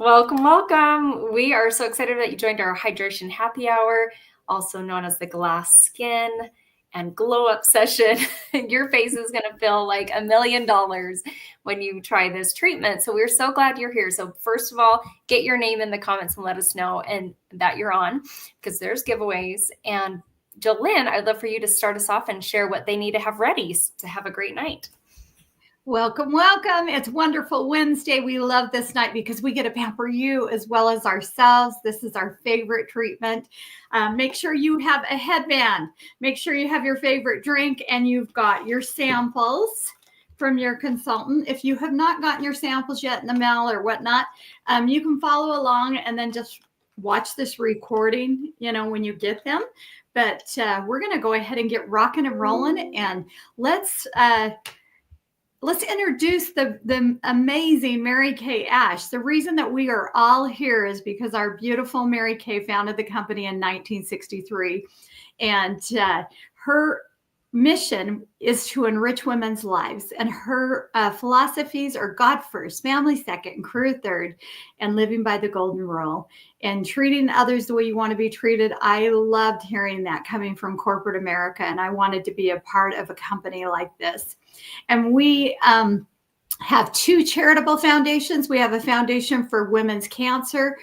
Welcome, welcome. We are so excited that you joined our hydration happy hour, also known as the glass skin and glow up session. Your face is going to feel like $1 million when you try this treatment. So we're so glad you're here. So first of all, get your name in the comments and let us know and that you're on, because there's giveaways. And Jolynn, I'd love for you to start us off and share what they need to have ready to have a great night. Welcome, welcome. It's Wonderful Wednesday. We love this night because we get to pamper you as well as ourselves. This is our favorite treatment. Make sure you have a headband. Make sure you have your favorite drink and you've got your samples from your consultant. If you have not gotten your samples yet in the mail or whatnot, you can follow along and then just watch this recording, when you get them. But we're going to go ahead and get rocking and rolling, and let's introduce the amazing Mary Kay Ash. The reason that we are all here is because our beautiful Mary Kay founded the company in 1963. And her mission is to enrich women's lives. And her philosophies are God first, family second, and career third, and living by the golden rule, and treating others the way you want to be treated. I loved hearing that coming from corporate America, and I wanted to be a part of a company like this. And we have two charitable foundations. We have a foundation for women's cancer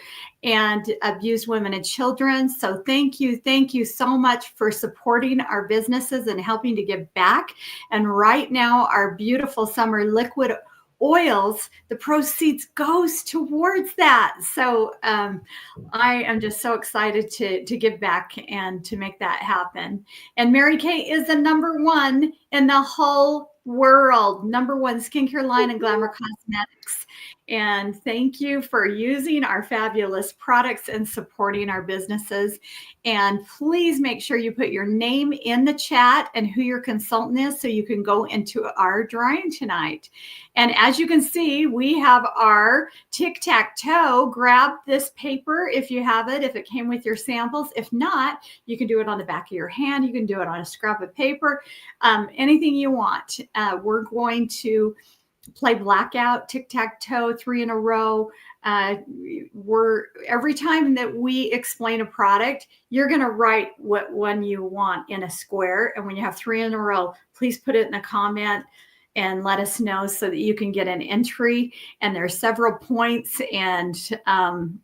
and abused women and children. So thank you so much for supporting our businesses and helping to give back. And right now, our beautiful summer liquid oils, the proceeds goes towards that. So I am just so excited to give back and to make that happen. And Mary Kay is the #1 in the whole world, #1 skincare line and glamour cosmetics. And thank you for using our fabulous products and supporting our businesses. And please make sure you put your name in the chat and who your consultant is so you can go into our drawing tonight. And as you can see, we have our tic-tac-toe. Grab this paper if you have it, if it came with your samples. If not, you can do it on the back of your hand. You can do it on a scrap of paper, anything you want. We're going to play blackout, tic-tac-toe, 3 in a row. Every time that we explain a product, you're going to write what one you want in a square. And when you have 3 in a row, please put it in a comment and let us know so that you can get an entry. And there are several points, and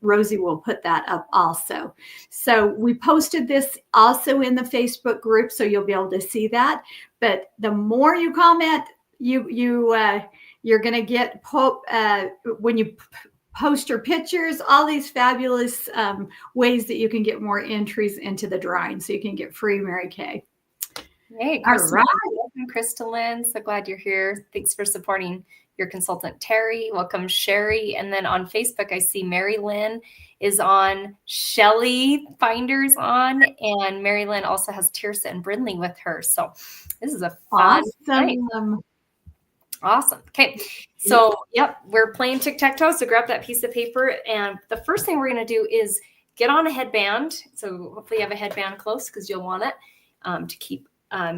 Rosie will put that up also. So we posted this also in the Facebook group, so you'll be able to see that. But the more you comment, you're going to get when you post your pictures, all these fabulous ways that you can get more entries into the drawing, so you can get free Mary Kay. Hey, Crystal. Welcome, Crystalyn. So glad you're here. Thanks for supporting your consultant, Terry. Welcome, Sherry. And then on Facebook, I see Mary Lynn is on, Shelly Finder's on, and Mary Lynn also has Tirsa and Brindley with her. So this is a fun night. Awesome. Okay. So, yep, we're playing tic-tac-toe. So grab that piece of paper. And the first thing we're going to do is get on a headband. So hopefully you have a headband close, because you'll want it to keep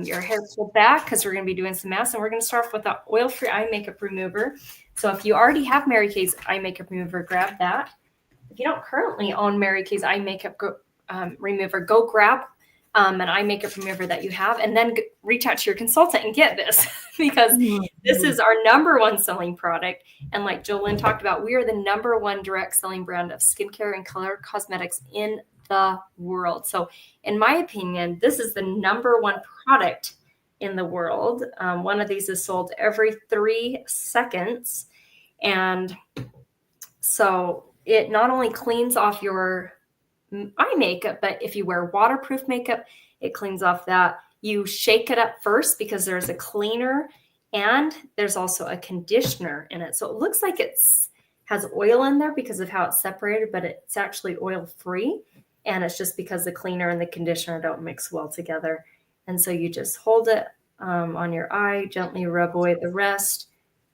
your hair pulled back, because we're going to be doing some masks. And we're going to start off with the oil-free eye makeup remover. So if you already have Mary Kay's eye makeup remover, grab that. If you don't currently own Mary Kay's eye makeup remover, go grab an eye makeup remover that you have, and then reach out to your consultant and get this, because this is our #1 selling product. And like Jolynn talked about, we are the #1 direct selling brand of skincare and color cosmetics in the world. So in my opinion, this is the #1 product in the world. One of these is sold every 3 seconds. And so it not only cleans off your eye makeup, but if you wear waterproof makeup, it cleans off that. You shake it up first, because there's a cleaner and there's also a conditioner in it. So it looks like has oil in there because of how it's separated, but it's actually oil free. And it's just because the cleaner and the conditioner don't mix well together. And so you just hold it on your eye, gently rub away the rest.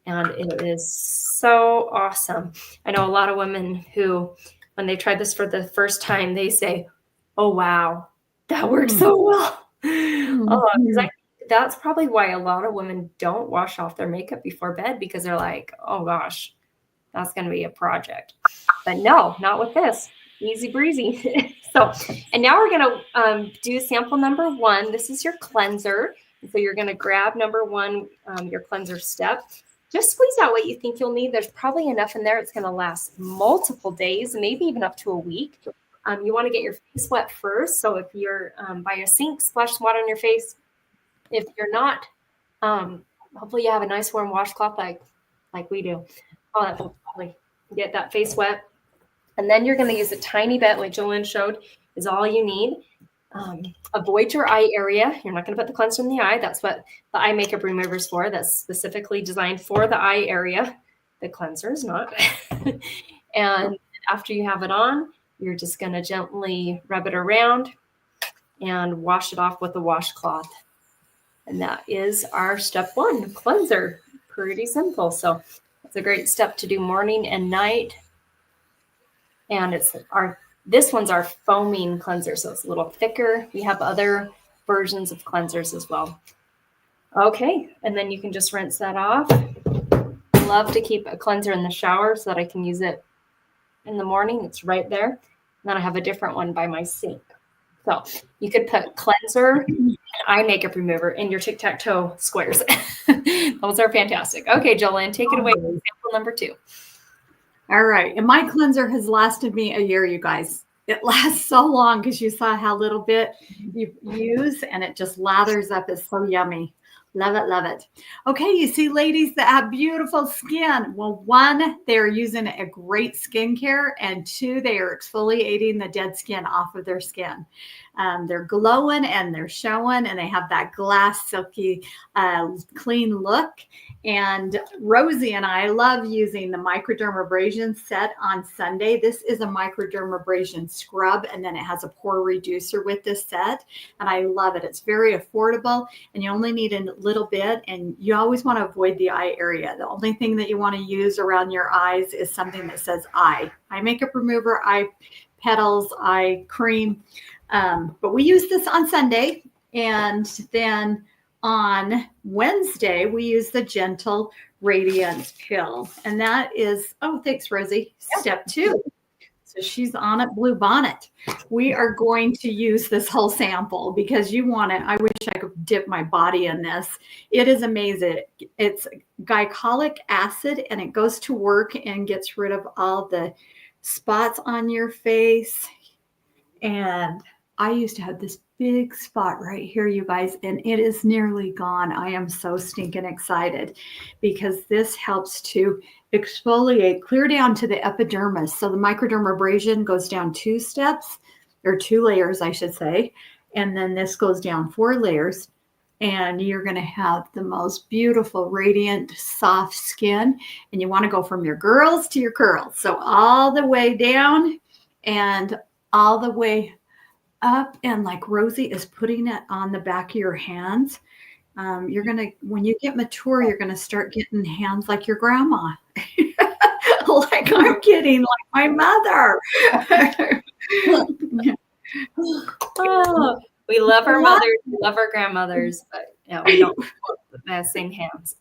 And it is so awesome. I know a lot of women who, when they try this for the first time, they say, "Oh, wow, that works so well." That's probably why a lot of women don't wash off their makeup before bed, because they're like, "Oh gosh, That's going to be a project. But no, not with this. Easy breezy. So, and now we're going to do sample number 1. This is your cleanser. So you're going to grab number 1, your cleanser step. Just squeeze out what you think you'll need. There's probably enough in there. It's going to last multiple days, maybe even up to a week. You want to get your face wet first. So if you're by a sink, splash some water on your face. If you're not, hopefully you have a nice warm washcloth like we do. Hopefully get that face wet. And then you're going to use a tiny bit, like Jolynn showed, is all you need. Avoid your eye area. You're not going to put the cleanser in the eye. That's what the eye makeup remover is for. That's specifically designed for the eye area. The cleanser is not. And after you have it on, you're just going to gently rub it around and wash it off with a washcloth. And that is our step 1, cleanser. Pretty simple. So it's a great step to do morning and night. And this one's our foaming cleanser, so it's a little thicker. We have other versions of cleansers as well. Okay, and then you can just rinse that off. I love to keep a cleanser in the shower so that I can use it in the morning. It's right there. And then I have a different one by my sink. So you could put cleanser and eye makeup remover in your tic-tac-toe squares. Those are fantastic. Okay, Jolynn, take it away with sample number 2. All right. And my cleanser has lasted me a year, you guys. It lasts so long because you saw how little bit you use and it just lathers up. It's so yummy. Love it, love it. Okay, you see ladies that have beautiful skin. Well, 1, they're using a great skincare, and 2, they are exfoliating the dead skin off of their skin. They're glowing and they're showing, and they have that glass, silky, clean look. And Rosie and I love using the microdermabrasion set on Sunday. This is a microdermabrasion scrub, and then it has a pore reducer with this set. And I love it. It's very affordable, and you only need a little bit, and you always want to avoid the eye area. The only thing that you want to use around your eyes is something that says eye makeup remover, eye petals, eye cream. But we use this on Sunday, and then on Wednesday, we use the Gentle Radiance Pill. And that is, thanks, Rosie, step 2. So she's on it, Blue Bonnet. We are going to use this whole sample because you want it. I wish I could dip my body in this. It is amazing. It's glycolic acid, and it goes to work and gets rid of all the spots on your face. And I used to have this big spot right here, you guys, and it is nearly gone. I am so stinking excited because this helps to exfoliate, clear down to the epidermis. So the microdermabrasion goes down 2 steps, or 2 layers, I should say. And then this goes down 4 layers. And you're going to have the most beautiful, radiant, soft skin. And you want to go from your girls to your curls. So all the way down and all the way up, and like Rosie is putting it on the back of your hands. You're going to, when you get mature, you're going to start getting hands like your grandma. Like I'm kidding, like my mother. Oh, we love our mothers, we love our grandmothers, but we don't put the same hands.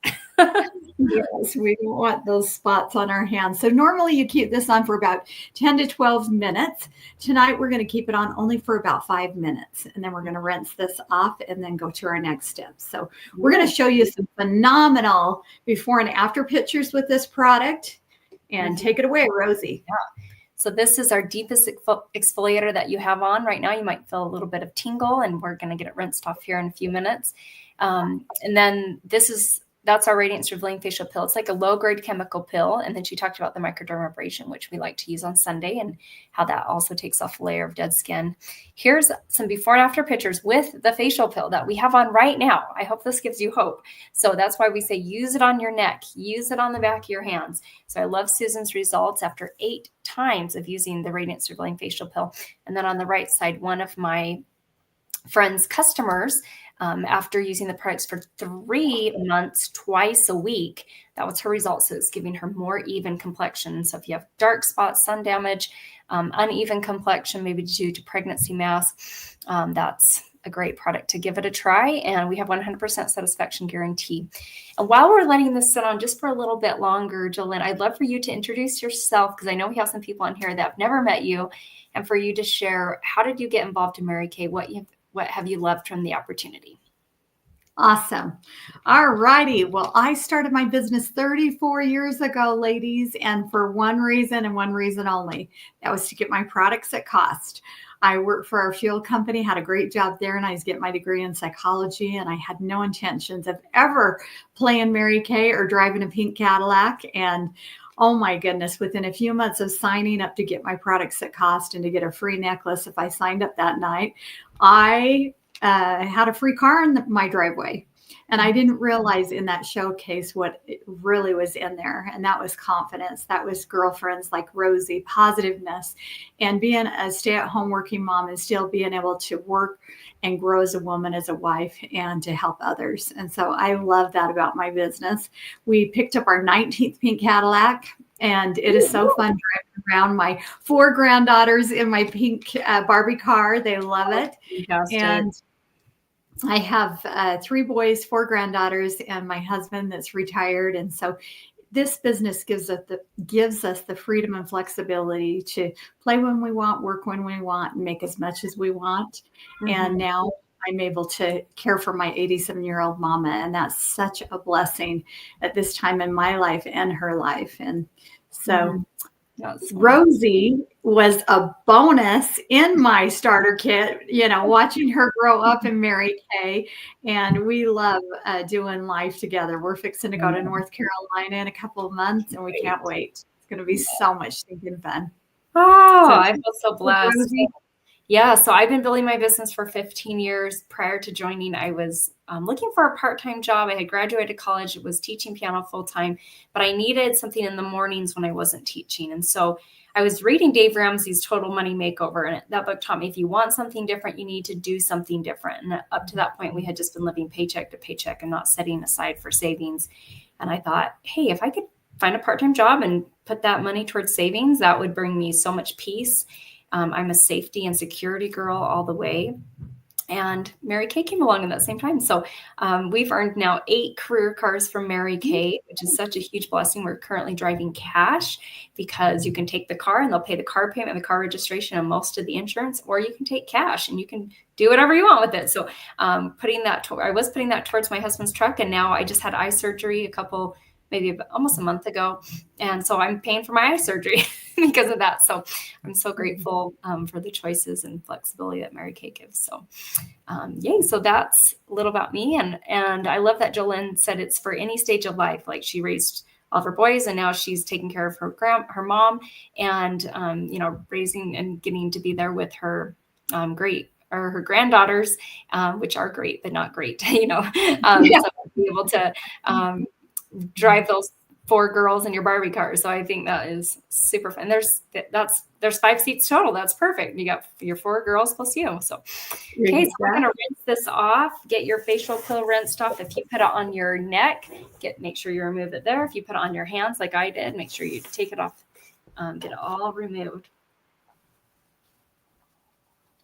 Yes, we don't want those spots on our hands. So normally you keep this on for about 10 to 12 minutes. Tonight we're going to keep it on only for about 5 minutes, and then we're going to rinse this off and then go to our next step. So we're going to show you some phenomenal before and after pictures with this product. And take it away, Rosie. Yeah. So this is our deepest exfoliator that you have on right now. You might feel a little bit of tingle, and we're going to get it rinsed off here in a few minutes. And then that's our Radiance Revealing Facial Pill. It's like a low-grade chemical pill. And then she talked about the microdermabrasion, which we like to use on Sunday, and how that also takes off a layer of dead skin. Here's some before and after pictures with the facial pill that we have on right now. I hope this gives you hope. So that's why we say use it on your neck, use it on the back of your hands. So I love Susan's results after 8 times of using the Radiance Revealing Facial Pill. And then on the right side, one of my friends' customers, after using the products for 3 months, twice a week, that was her result. So it's giving her more even complexion. So if you have dark spots, sun damage, uneven complexion, maybe due to pregnancy mass, that's a great product to give it a try. And we have 100% satisfaction guarantee. And while we're letting this sit on just for a little bit longer, Jolynn, I'd love for you to introduce yourself, because I know we have some people on here that have never met you, and for you to share, how did you get involved in Mary Kay? What have you loved from the opportunity? Awesome. All righty. Well, I started my business 34 years ago, ladies, and for one reason and one reason only. That was to get my products at cost. I worked for our fuel company, had a great job there, and I was getting my degree in psychology, and I had no intentions of ever playing Mary Kay or driving a pink Cadillac. And oh my goodness, within a few months of signing up to get my products at cost and to get a free necklace if I signed up that night, I had a free car in my driveway. And I didn't realize in that showcase what it really was in there. And that was confidence. That was girlfriends like Rosie, positiveness, and being a stay-at-home working mom and still being able to work and grow as a woman, as a wife, and to help others. And so I love that about my business. We picked up our 19th pink Cadillac, and it is so fun driving around my 4 granddaughters in my pink Barbie car. They love it. Fantastic. And I have 3 boys, 4 granddaughters, and my husband that's retired. And so this business gives us the freedom and flexibility to play when we want, work when we want, and make as much as we want. Mm-hmm. And now I'm able to care for my 87-year-old mama. And that's such a blessing at this time in my life and her life. And so Rosie was a bonus in my starter kit, watching her grow up in Mary Kay. And we love doing life together. We're fixing to go to North Carolina in a couple of months, and we can't wait. It's going to be so much stinking fun. Oh, I feel so blessed. Yeah, so I've been building my business for 15 years. Prior to joining, I was looking for a part-time job. I had graduated college, was teaching piano full-time, but I needed something in the mornings when I wasn't teaching. And so I was reading Dave Ramsey's Total Money Makeover, and that book taught me if you want something different, you need to do something different. And up to that point, we had just been living paycheck to paycheck and not setting aside for savings. And I thought, hey, if I could find a part-time job and put that money towards savings, that would bring me so much peace. I'm a safety and security girl all the way. And Mary Kay came along at that same time. So we've earned now 8 career cars from Mary Kay, which is such a huge blessing. We're currently driving cash because you can take the car and they'll pay the car payment, the car registration, and most of the insurance, or you can take cash and you can do whatever you want with it. So I was putting that towards my husband's truck, and now I just had eye surgery maybe almost a month ago. And so I'm paying for my eye surgery because of that. So I'm so grateful for the choices and flexibility that Mary Kay gives. So yay. So that's a little about me. And I love that Jolynn said it's for any stage of life. Like, she raised all of her boys, and now she's taking care of her mom, and, raising and getting to be there with her her granddaughters, which are great, but not great, So be able to drive those 4 girls in your Barbie car. So I think that is super fun. There's 5 seats total. That's perfect. You got your 4 girls plus you. So, okay, so we're going to rinse this off. Get your facial pill rinsed off. If you put it on your neck, make sure you remove it there. If you put it on your hands like I did, make sure you take it off, get it all removed.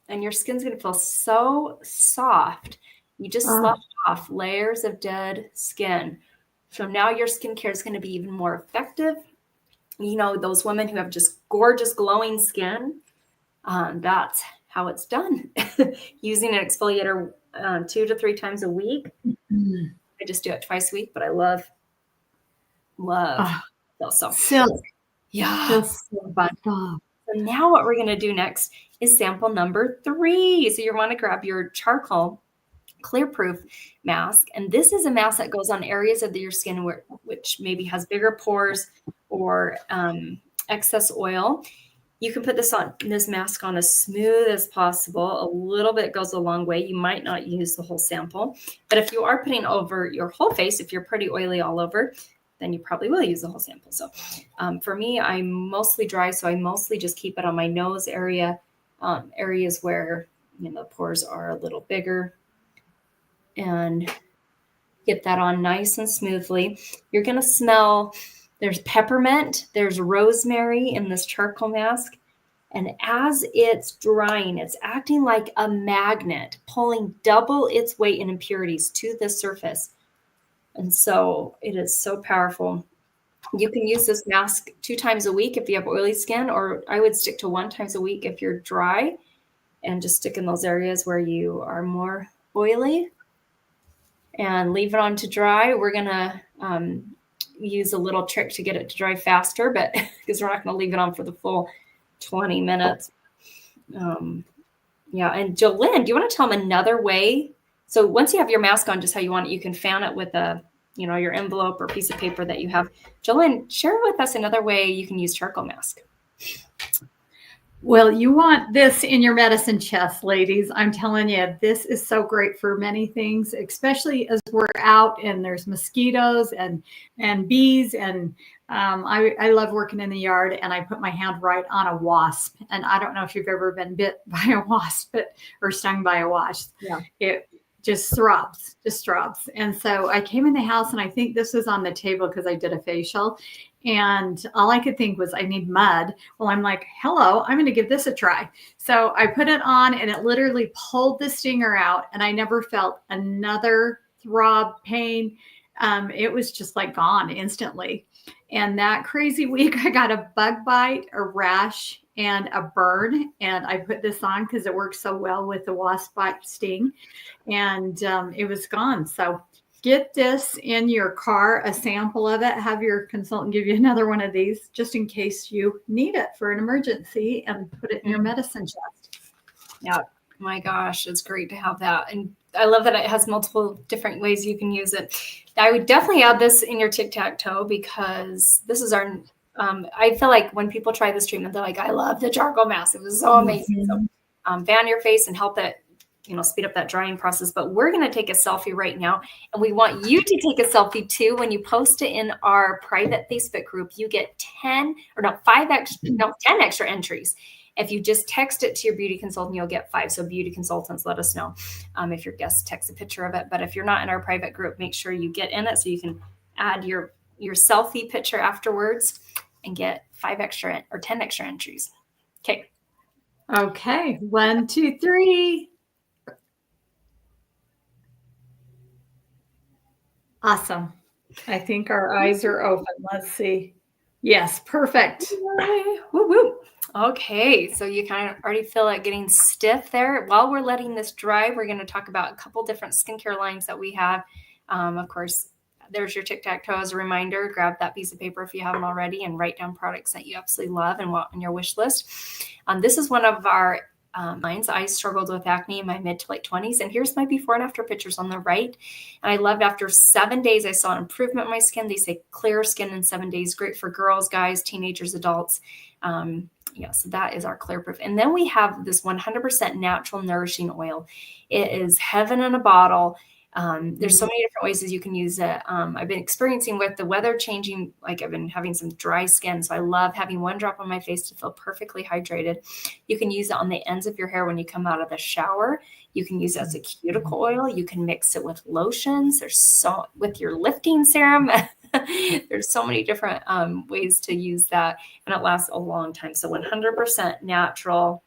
And your skin's going to feel so soft. You just sloughed off layers of dead skin. So now your skincare is going to be even more effective. Those women who have just gorgeous glowing skin, that's how it's done. Using an exfoliator 2 to 3 times a week. Mm-hmm. I just do it twice a week, but I love. So silk. Yeah. So now what we're going to do next is sample number 3. So you want to grab your charcoal clear proof mask, and this is a mask that goes on areas of your skin which maybe has bigger pores or excess oil. You can put this mask on as smooth as possible. A little bit goes a long way. You might not use the whole sample, but if you are putting over your whole face, if you're pretty oily all over, then you probably will use the whole sample. So for me, I'm mostly dry, so I mostly just keep it on my nose area, areas where the pores are a little bigger, and get that on nice and smoothly. You're going to smell, there's peppermint, there's rosemary in this charcoal mask. And as it's drying, it's acting like a magnet, pulling double its weight in impurities to the surface. And so it is so powerful. You can use this mask 2 times a week if you have oily skin, or I would stick to 1 times a week if you're dry, and just stick in those areas where you are more oily and leave it on to dry. We're going to use a little trick to get it to dry faster, but because we're not going to leave it on for the full 20 minutes. Yeah. And Jolynn, do you want to tell them another way? So once you have your mask on, just how you want it, you can fan it with your envelope or piece of paper that you have. Jolynn, share with us another way you can use charcoal mask. Well, you want this in your medicine chest, ladies. I'm telling you, this is so great for many things, especially as we're out and there's mosquitoes and bees. And I love working in the yard, and I put my hand right on a wasp. And I don't know if you've ever been bit by a wasp or stung by a wasp. Yeah. It just throbs. And so I came in the house, and I think this was on the table because I did a facial. And all I could think was, I need mud. Well, I'm like, hello, I'm going to give this a try. So I put it on, and it literally pulled the stinger out, and I never felt another throb, pain. It was just like gone instantly. And that crazy week, I got a bug bite, a rash, and a burn. And I put this on because it works so well with the wasp bite sting. And it was gone. So get this in your car, a sample of it. Have your consultant give you another one of these just in case you need it for an emergency, and put it in your medicine chest. Yeah. My gosh, it's great to have that. And I love that it has multiple different ways you can use it. I would definitely add this in your tic-tac-toe, because this is our, I feel like when people try this treatment, they're like, I love the charcoal mask. It was so amazing. So fan your face and help it, speed up that drying process. But we're going to take a selfie right now, and we want you to take a selfie too. When you post it in our private Facebook group, you get 10 extra entries. If you just text it to your beauty consultant, you'll get 5. So beauty consultants, let us know if your guest texts a picture of it. But if you're not in our private group, make sure you get in it so you can add your selfie picture afterwards and get 5 extra or 10 extra entries. Okay. 1, 2, 3. Awesome. I think our eyes are open. Let's see. Yes, perfect. Woo woo. Okay, so you kind of already feel it getting stiff there. While we're letting this dry, we're going to talk about a couple different skincare lines that we have. Of course, there's your tic-tac-toe as a reminder. Grab that piece of paper if you haven't already, and write down products that you absolutely love and want on your wish list. This is one of our lines. I struggled with acne in my mid to late 20s, and here's my before and after pictures on the right. And I loved, after 7 days, I saw an improvement in my skin. They say clear skin in 7 days, great for girls, guys, teenagers, adults. So that is our Clear Proof. And then we have this 100% natural nourishing oil. It is heaven in a bottle. There's so many different ways as you can use it. I've been experiencing with the weather changing, like I've been having some dry skin. So I love having 1 drop on my face to feel perfectly hydrated. You can use it on the ends of your hair when you come out of the shower. You can use it as a cuticle oil. You can mix it with lotions. With your lifting serum. There's so many different ways to use that, and it lasts a long time. So 100% natural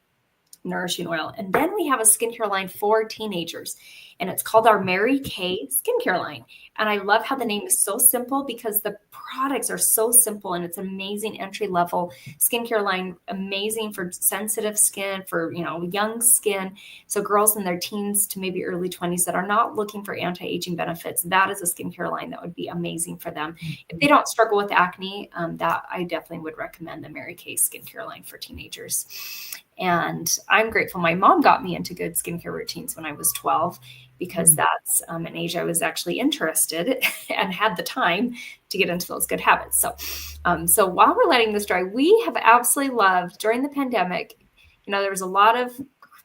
nourishing oil. And then we have a skincare line for teenagers, and it's called our Mary Kay skincare line. And I love how the name is so simple, because the products are so simple, and it's amazing entry level skincare line, amazing for sensitive skin, for young skin. So girls in their teens to maybe early 20s that are not looking for anti-aging benefits, that is a skincare line that would be amazing for them. If they don't struggle with acne, that I definitely would recommend the Mary Kay skincare line for teenagers. And I'm grateful my mom got me into good skincare routines when I was 12, because that's an age I was actually interested and had the time to get into those good habits. So while we're letting this dry, we have absolutely loved during the pandemic. There was a lot of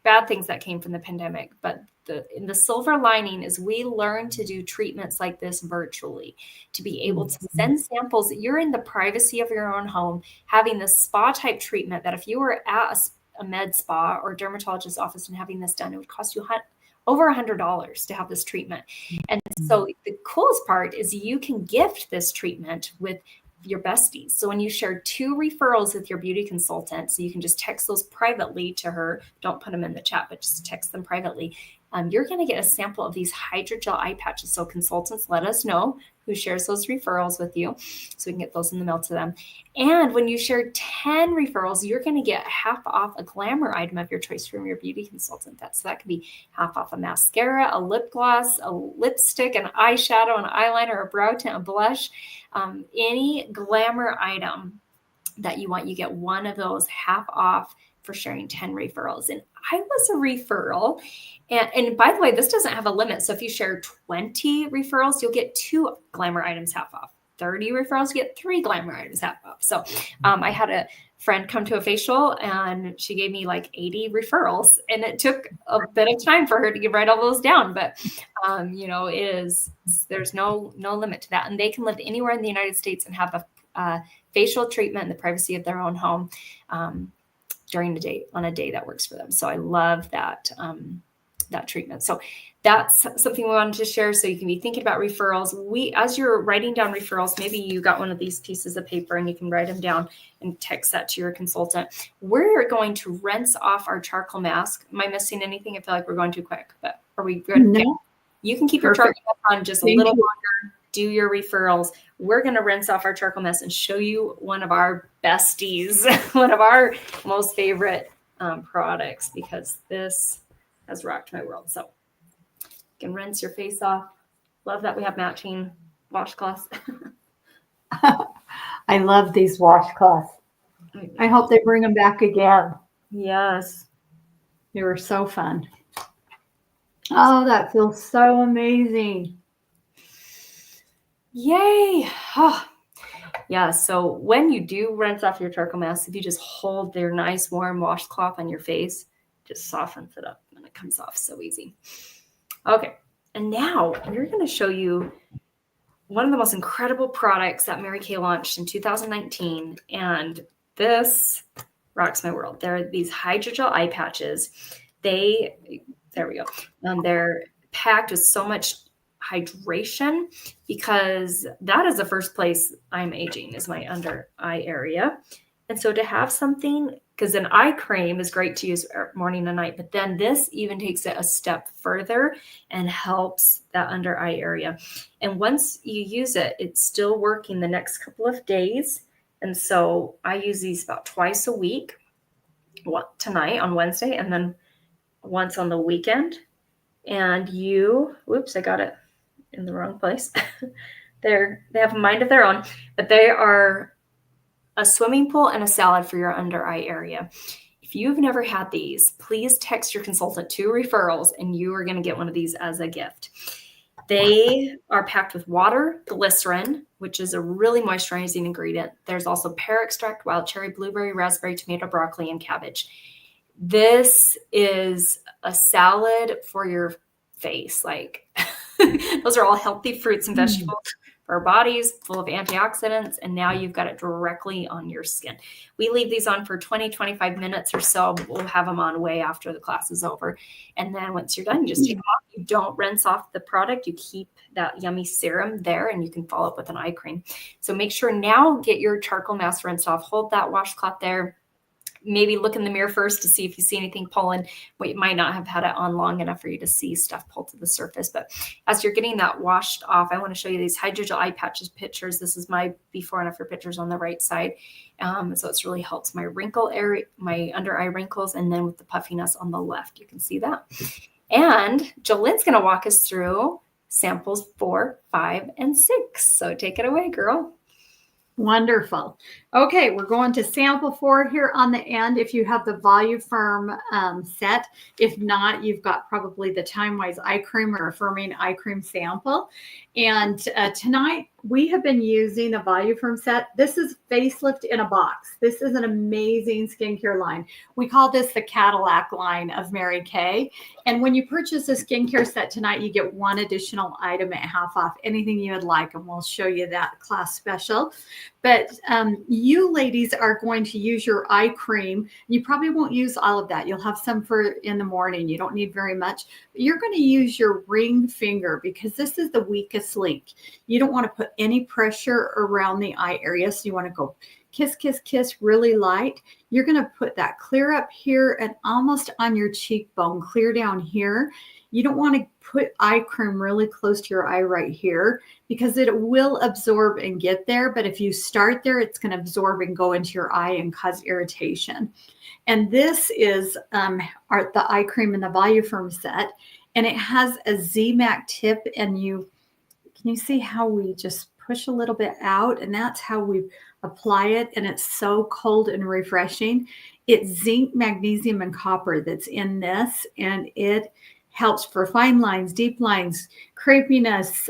bad things that came from the pandemic, but the silver lining is we learned to do treatments like this virtually, to be able to send samples. You're in the privacy of your own home, having this spa type treatment that if you were at a med spa or dermatologist's office and having this done, it would cost you over $100 to have this treatment. And so the coolest part is you can gift this treatment with your besties. So when you share 2 referrals with your beauty consultant, so you can just text those privately to her, don't put them in the chat, but just text them privately. You're going to get a sample of these hydrogel eye patches. So consultants, let us know who shares those referrals with you so we can get those in the mail to them. And when you share 10 referrals, you're going to get half off a glamour item of your choice from your beauty consultant. So that could be half off a mascara, a lip gloss, a lipstick, an eyeshadow, an eyeliner, a brow tint, a blush, any glamour item that you want, you get one of those half off for sharing 10 referrals. And I was a referral. And by the way, this doesn't have a limit. So if you share 20 referrals, you'll get 2 glamour items half off. 30 referrals, you get 3 glamour items half off. So I had a friend come to a facial and she gave me like 80 referrals, and it took a bit of time for her to write all those down. But there's no limit to that. And they can live anywhere in the United States and have a facial treatment in the privacy of their own home during the day, on a day that works for them. So I love that treatment. So that's something we wanted to share. So you can be thinking about referrals. As you're writing down referrals, maybe you got one of these pieces of paper and you can write them down and text that to your consultant. We're going to rinse off our charcoal mask. Am I missing anything? I feel like we're going too quick, but are we good? No. Yeah. You can keep your charcoal mask on just a little longer. Do your referrals. We're going to rinse off our charcoal mask and show you one of our besties, one of our most favorite products, because this has rocked my world. So you can rinse your face off. Love that we have matching washcloths. I love these washcloths. I hope they bring them back again. Yes. They were so fun. Oh, that feels so amazing. Yay. Oh. Yeah. So when you do rinse off your charcoal mask, if you just hold their nice warm washcloth on your face, just softens it up and it comes off so easy. Okay. And now we're going to show you one of the most incredible products that Mary Kay launched in 2019. And this rocks my world. They're these hydrogel eye patches. There we go. And they're packed with so much hydration, because that is the first place I'm aging, is my under eye area. And so to have something, because an eye cream is great to use morning and night, but then this even takes it a step further and helps that under eye area. And once you use it, it's still working the next couple of days. And so I use these about twice a week, tonight on Wednesday, and then once on the weekend. And whoops, I got it in the wrong place. They have a mind of their own, but they are a swimming pool and a salad for your under eye area. If you've never had these, please text your consultant 2 referrals and you are going to get one of these as a gift. They are packed with water, glycerin, which is a really moisturizing ingredient. There's also pear extract, wild cherry, blueberry, raspberry, tomato, broccoli, and cabbage. This is a salad for your face. Like those are all healthy fruits and vegetables for our bodies, full of antioxidants. And now you've got it directly on your skin. We leave these on for 20, 25 minutes or so. We'll have them on way after the class is over. And then once you're done, you just take them off. You don't rinse off the product. You keep that yummy serum there, and you can follow up with an eye cream. So make sure now, get your charcoal mask rinsed off. Hold that washcloth there. Maybe look in the mirror first to see if you see anything pulling. You might not have had it on long enough for you to see stuff pull to the surface. But as you're getting that washed off, I want to show you these hydrogel eye patches pictures. This is my before and after pictures on the right side. So it's really helped my wrinkle area, my under eye wrinkles, and then with the puffiness on the left, you can see that. And Jolene's going to walk us through samples 4, 5, and 6. So take it away, girl. Wonderful. Okay, we're going to sample 4 here on the end if you have the Voluform set. If not, you've got probably the Time-Wise eye cream or Affirming eye cream sample. And tonight we have been using the Voluform set. This is Facelift in a Box. This is an amazing skincare line. We call this the Cadillac line of Mary Kay. And when you purchase a skincare set tonight, you get one additional item at half off, anything you would like, and we'll show you that class special. But you ladies are going to use your eye cream. You probably won't use all of that. You'll have some for in the morning. You don't need very much. But you're going to use your ring finger because this is the weakest link. You don't want to put any pressure around the eye area. So you want to go kiss, kiss, kiss really light. You're going to put that clear up here and almost on your cheekbone, clear down here. You don't want to put eye cream really close to your eye right here because it will absorb and get there. But if you start there, it's going to absorb and go into your eye and cause irritation. And this is the eye cream in the Voluform set. And it has a Z-Mac tip. And can you see how we just push a little bit out? And that's how we apply it. And it's so cold and refreshing. It's zinc, magnesium, and copper that's in this. And it helps for fine lines, deep lines, crepiness.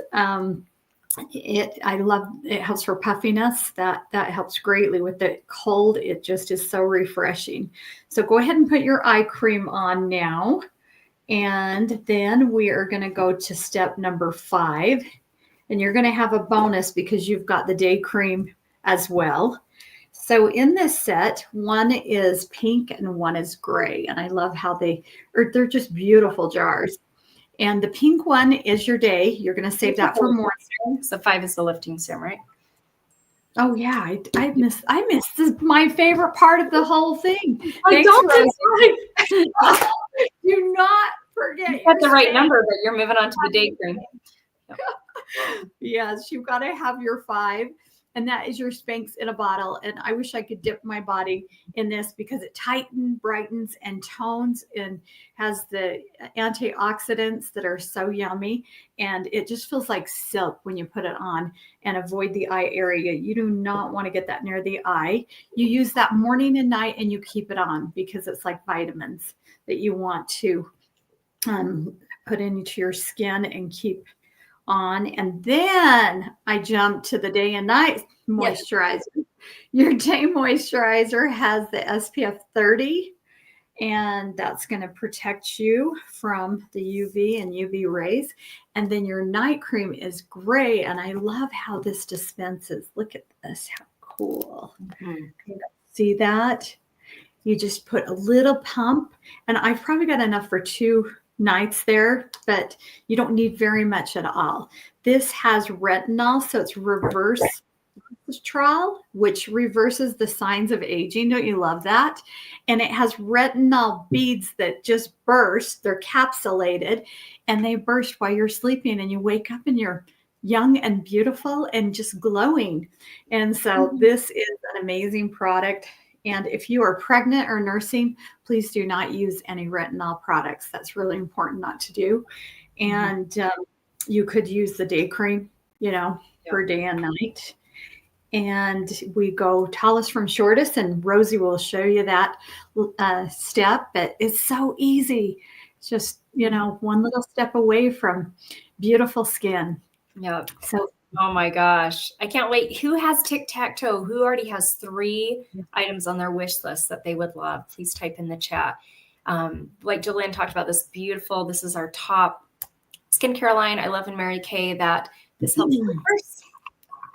It helps for puffiness. That helps greatly with the cold. It just is so refreshing. So go ahead and put your eye cream on now. And then we are going to go to step number 5. And you're going to have a bonus because you've got the day cream as well. So in this set, one is pink and one is gray. And I love how they're just beautiful jars. And the pink one is your day. You're going to save that for morning. So 5 is the lifting serum, right? Oh yeah, I missed this, my favorite part of the whole thing. Do not forget. You got the right number, but you're moving on to the day cream. Yes, you've got to have your 5. And that is your Spanx in a bottle. And I wish I could dip my body in this because it tightens, brightens, and tones and has the antioxidants that are so yummy. And it just feels like silk when you put it on, and avoid the eye area. You do not want to get that near the eye. You use that morning and night and you keep it on because it's like vitamins that you want to put into your skin and keep on. And then I jump to the day and night moisturizer. Yes. Your day moisturizer has the SPF 30, and that's going to protect you from the UV and UV rays. And then your night cream is gray, and I love how this dispenses. Look at this, how cool. Mm-hmm. See that? You just put a little pump, and I've probably got enough for 2 nights there, but you don't need very much at all. This has retinol, so it's reverse trial, which reverses the signs of aging. Don't you love that? And it has retinol beads that just burst. They're capsulated, and they burst while you're sleeping, and you wake up and you're young and beautiful and just glowing. And so this is an amazing product. And if you are pregnant or nursing, please do not use any retinol products. That's really important not to do. And you could use the day cream, for day and night. And we go tallest from shortest, and Rosie will show you that step. But it's so easy. It's just, one little step away from beautiful skin. Yeah. So. Oh my gosh. I can't wait. Who has tic-tac-toe? Who already has 3 items on their wish list that they would love? Please type in the chat. Like Jillian talked about, this is our top skincare line. I love in Mary Kay that this helps reverse.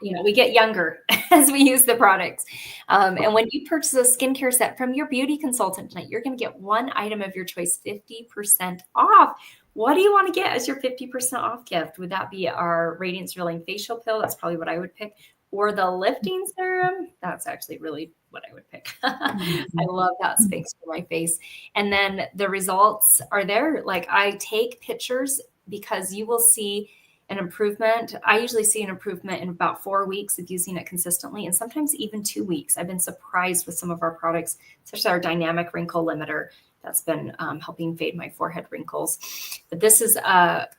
We get younger as we use the products. And when you purchase a skincare set from your beauty consultant tonight, you're going to get one item of your choice 50% off. What do you want to get as your 50% off gift? Would that be our Radiance Revealing Facial Pill? That's probably what I would pick. Or the lifting serum? That's actually really what I would pick. I love that Spanx for my face. And then the results are there. Like, I take pictures because you will see an improvement. I usually see an improvement in about 4 weeks of using it consistently, and sometimes even 2 weeks. I've been surprised with some of our products, especially our dynamic wrinkle limiter. That's been helping fade my forehead wrinkles. But this is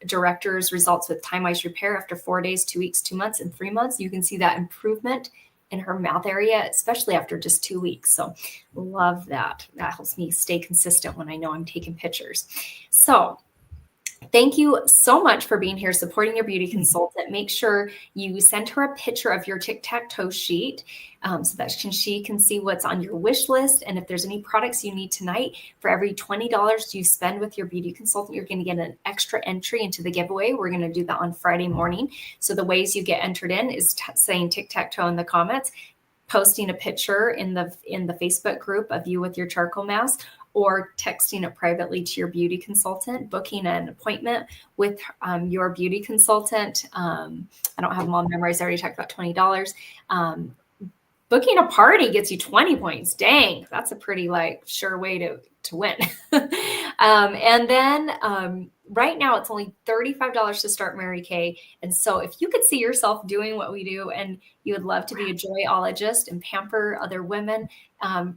director's results with time-wise repair after 4 days, 2 weeks, 2 months, and 3 months. You can see that improvement in her mouth area, especially after just 2 weeks. So love that. That helps me stay consistent when I know I'm taking pictures. So Thank you so much for being here, supporting your beauty consultant. Make sure you send her a picture of your tic-tac-toe sheet so that she can see what's on your wish list. And if there's any products you need tonight, for every $20 you spend with your beauty consultant, you're going to get an extra entry into the giveaway. We're going to do that on Friday morning. So the ways you get entered in is saying tic-tac-toe in the comments, posting a picture in the Facebook group of you with your charcoal mask, or texting it privately to your beauty consultant, booking an appointment with your beauty consultant. I don't have them all memorized. I already talked about $20. Booking a party gets you 20 points. Dang, that's a pretty sure way to win. And then right now it's only $35 to start Mary Kay. And so if you could see yourself doing what we do and you would love to be a joyologist and pamper other women,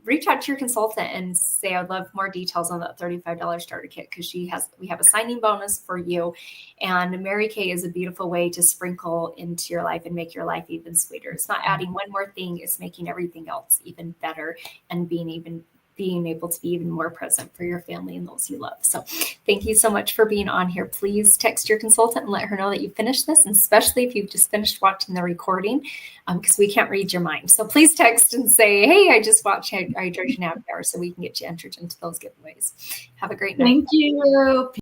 reach out to your consultant and say, I would love more details on that $35 starter kit, because we have a signing bonus for you. And Mary Kay is a beautiful way to sprinkle into your life and make your life even sweeter. It's not adding one more thing, it's making everything else even better and being able to be even more present for your family and those you love. So thank you so much for being on here. Please text your consultant and let her know that you finished this, and especially if you've just finished watching the recording, because we can't read your mind. So please text and say, hey, I just watched Hydration Happy Hour, so we can get you entered into those giveaways. Have a great night. Thank you.